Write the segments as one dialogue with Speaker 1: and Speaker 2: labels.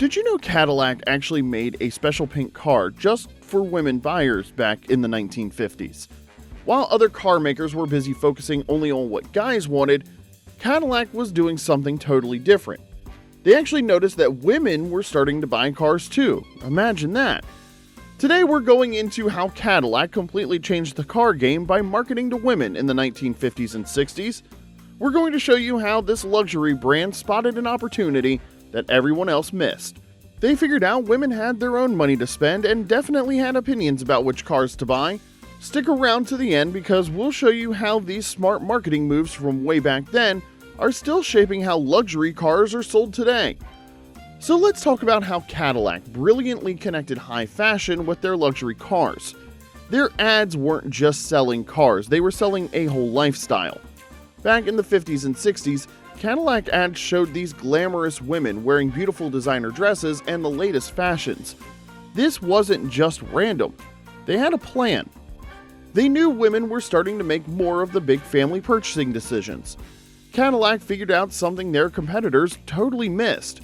Speaker 1: Did you know Cadillac actually made a special pink car just for women buyers back in the 1950s? While other car makers were busy focusing only on what guys wanted, Cadillac was doing something totally different. They actually noticed that women were starting to buy cars too. Imagine that. Today we're going into how Cadillac completely changed the car game by marketing to women in the 1950s and 60s. We're going to show you how this luxury brand spotted an opportunity that everyone else missed. They figured out women had their own money to spend and definitely had opinions about which cars to buy. Stick around to the end because we'll show you how these smart marketing moves from way back then are still shaping how luxury cars are sold today. So let's talk about how Cadillac brilliantly connected high fashion with their luxury cars. Their ads weren't just selling cars, they were selling a whole lifestyle. Back in the 50s and 60s, Cadillac ads showed these glamorous women wearing beautiful designer dresses and the latest fashions. This wasn't just random. They had a plan. They knew women were starting to make more of the big family purchasing decisions. Cadillac figured out something their competitors totally missed.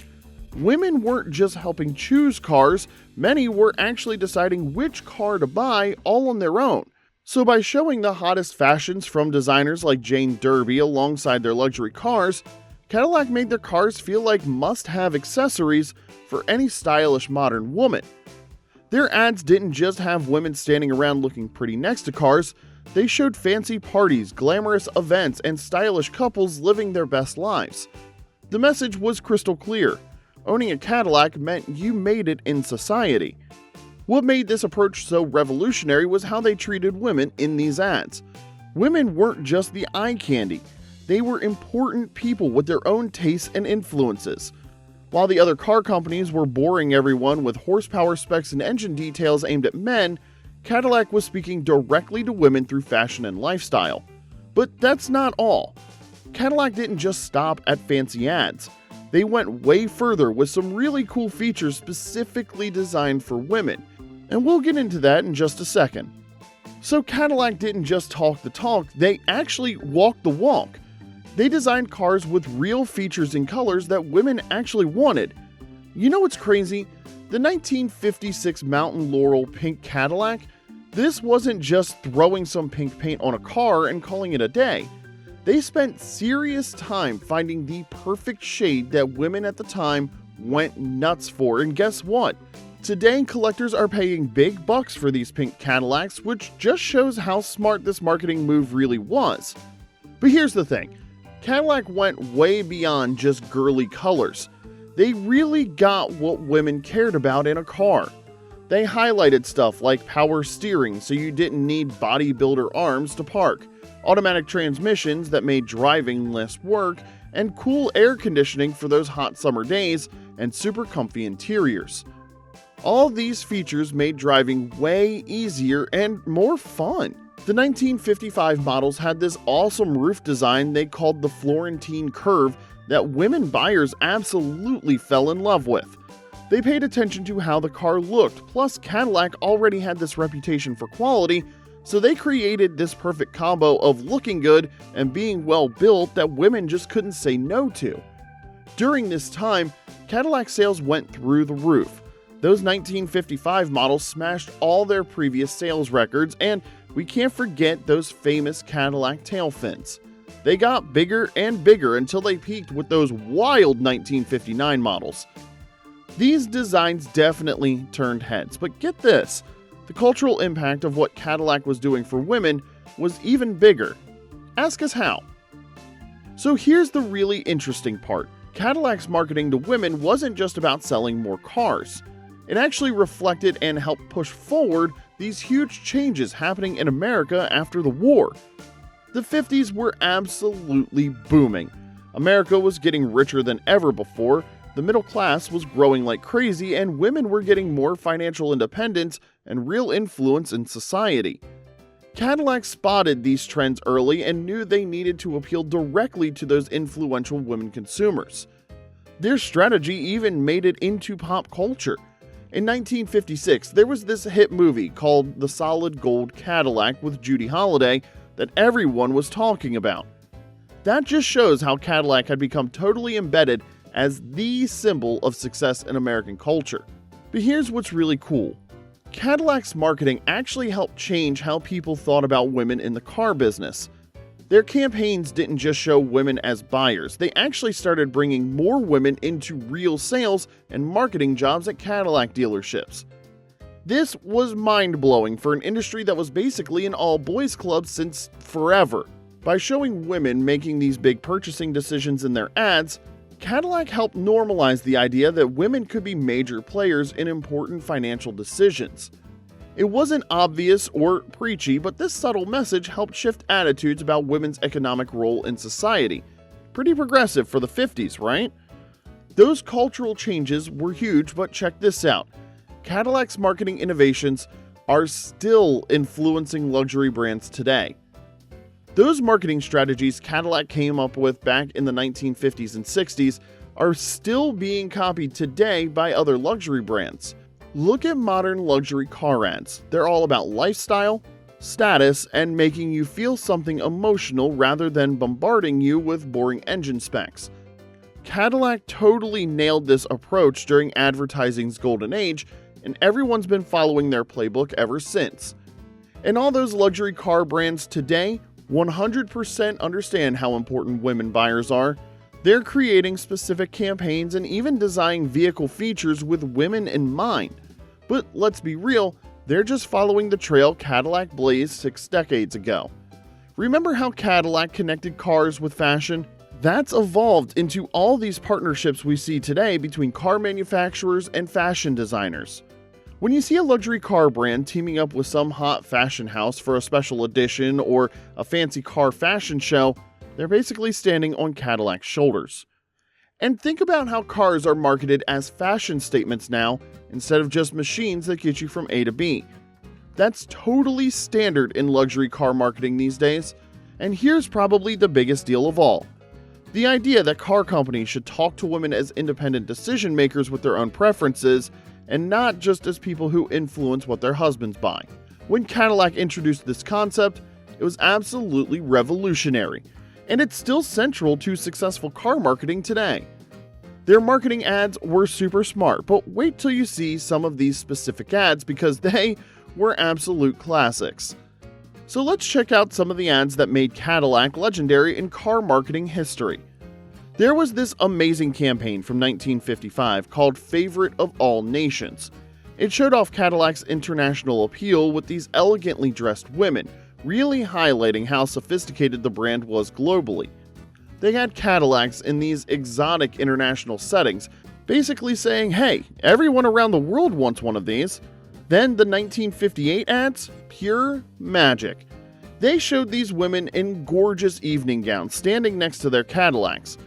Speaker 1: Women weren't just helping choose cars, many were actually deciding which car to buy all on their own. So by showing the hottest fashions from designers like Jane Derby alongside their luxury cars, Cadillac made their cars feel like must-have accessories for any stylish modern woman. Their ads didn't just have women standing around looking pretty next to cars, they showed fancy parties, glamorous events, and stylish couples living their best lives. The message was crystal clear. Owning a Cadillac meant you made it in society. What made this approach so revolutionary was how they treated women in these ads. Women weren't just the eye candy. They were important people with their own tastes and influences. While the other car companies were boring everyone with horsepower specs and engine details aimed at men, Cadillac was speaking directly to women through fashion and lifestyle. But that's not all. Cadillac didn't just stop at fancy ads. They went way further with some really cool features specifically designed for women. And we'll get into that in just a second. So Cadillac didn't just talk the talk, they actually walked the walk. They designed cars with real features and colors that women actually wanted. You know what's crazy? The 1956 Mountain Laurel pink Cadillac, this wasn't just throwing some pink paint on a car and calling it a day. They spent serious time finding the perfect shade that women at the time went nuts for, and guess what? Today, collectors are paying big bucks for these pink Cadillacs, which just shows how smart this marketing move really was. But here's the thing, Cadillac went way beyond just girly colors. They really got what women cared about in a car. They highlighted stuff like power steering so you didn't need bodybuilder arms to park, automatic transmissions that made driving less work, and cool air conditioning for those hot summer days, and super comfy interiors. All these features made driving way easier and more fun. The 1955 models had this awesome roof design they called the Florentine Curve that women buyers absolutely fell in love with. They paid attention to how the car looked, plus Cadillac already had this reputation for quality, so they created this perfect combo of looking good and being well built that women just couldn't say no to. During this time, Cadillac sales went through the roof. Those 1955 models smashed all their previous sales records, and we can't forget those famous Cadillac tail fins. They got bigger and bigger until they peaked with those wild 1959 models. These designs definitely turned heads, but get this, the cultural impact of what Cadillac was doing for women was even bigger. Ask us how. So here's the really interesting part. Cadillac's marketing to women wasn't just about selling more cars. It actually reflected and helped push forward these huge changes happening in America after the war. The 50s were absolutely booming. America was getting richer than ever before, the middle class was growing like crazy, and women were getting more financial independence and real influence in society. Cadillac spotted these trends early and knew they needed to appeal directly to those influential women consumers. Their strategy even made it into pop culture. In 1956, there was this hit movie called The Solid Gold Cadillac with Judy Holliday that everyone was talking about. That just shows how Cadillac had become totally embedded as the symbol of success in American culture. But here's what's really cool. Cadillac's marketing actually helped change how people thought about women in the car business. Their campaigns didn't just show women as buyers, they actually started bringing more women into real sales and marketing jobs at Cadillac dealerships. This was mind-blowing for an industry that was basically an all-boys club since forever. By showing women making these big purchasing decisions in their ads, Cadillac helped normalize the idea that women could be major players in important financial decisions. It wasn't obvious or preachy, but this subtle message helped shift attitudes about women's economic role in society. Pretty progressive for the 50s, right? Those cultural changes were huge, but check this out. Cadillac's marketing innovations are still influencing luxury brands today. Those marketing strategies Cadillac came up with back in the 1950s and 60s are still being copied today by other luxury brands. Look at modern luxury car ads. They're all about lifestyle, status, and making you feel something emotional rather than bombarding you with boring engine specs. Cadillac totally nailed this approach during advertising's golden age, and everyone's been following their playbook ever since. And all those luxury car brands today 100% understand how important women buyers are. They're creating specific campaigns and even designing vehicle features with women in mind. But let's be real, they're just following the trail Cadillac blazed 6 decades ago. Remember how Cadillac connected cars with fashion? That's evolved into all these partnerships we see today between car manufacturers and fashion designers. When you see a luxury car brand teaming up with some hot fashion house for a special edition or a fancy car fashion show, they're basically standing on Cadillac's shoulders. And think about how cars are marketed as fashion statements now instead of just machines that get you from A to B. That's totally standard in luxury car marketing these days. And here's probably the biggest deal of all. The idea that car companies should talk to women as independent decision makers with their own preferences and not just as people who influence what their husbands buy. When Cadillac introduced this concept, it was absolutely revolutionary, and it's still central to successful car marketing today. Their marketing ads were super smart, but wait till you see some of these specific ads because they were absolute classics. So let's check out some of the ads that made Cadillac legendary in car marketing history. There was this amazing campaign from 1955 called Favorite of All Nations. It showed off Cadillac's international appeal with these elegantly dressed women, really highlighting how sophisticated the brand was globally. They had Cadillacs in these exotic international settings, basically saying, hey, everyone around the world wants one of these. Then the 1958 ads, pure magic. They showed these women in gorgeous evening gowns standing next to their Cadillacs.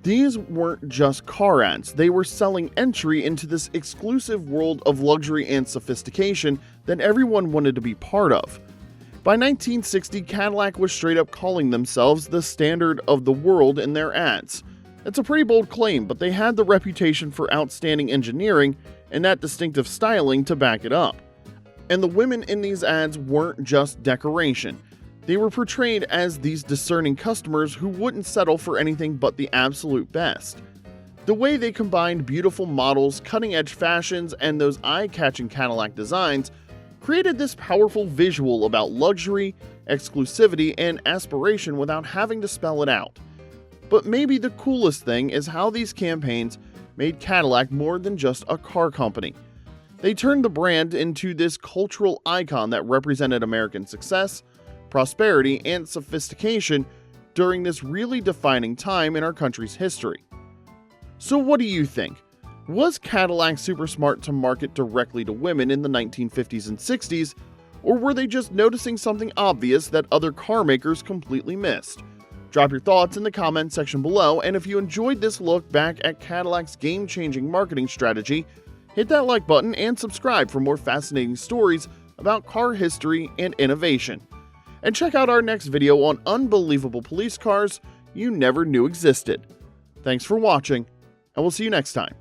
Speaker 1: These weren't just car ads, they were selling entry into this exclusive world of luxury and sophistication that everyone wanted to be part of. By 1960, Cadillac was straight up calling themselves the standard of the world in their ads. It's a pretty bold claim, but they had the reputation for outstanding engineering and that distinctive styling to back it up. And the women in these ads weren't just decoration. They were portrayed as these discerning customers who wouldn't settle for anything but the absolute best. The way they combined beautiful models, cutting-edge fashions, and those eye-catching Cadillac designs created this powerful visual about luxury, exclusivity, and aspiration without having to spell it out. But maybe the coolest thing is how these campaigns made Cadillac more than just a car company. They turned the brand into this cultural icon that represented American success, prosperity, and sophistication during this really defining time in our country's history. So what do you think? Was Cadillac super smart to market directly to women in the 1950s and 60s, or were they just noticing something obvious that other car makers completely missed? Drop your thoughts in the comment section below, and if you enjoyed this look back at Cadillac's game-changing marketing strategy, hit that like button and subscribe for more fascinating stories about car history and innovation. And check out our next video on unbelievable police cars you never knew existed. Thanks for watching, and we'll see you next time.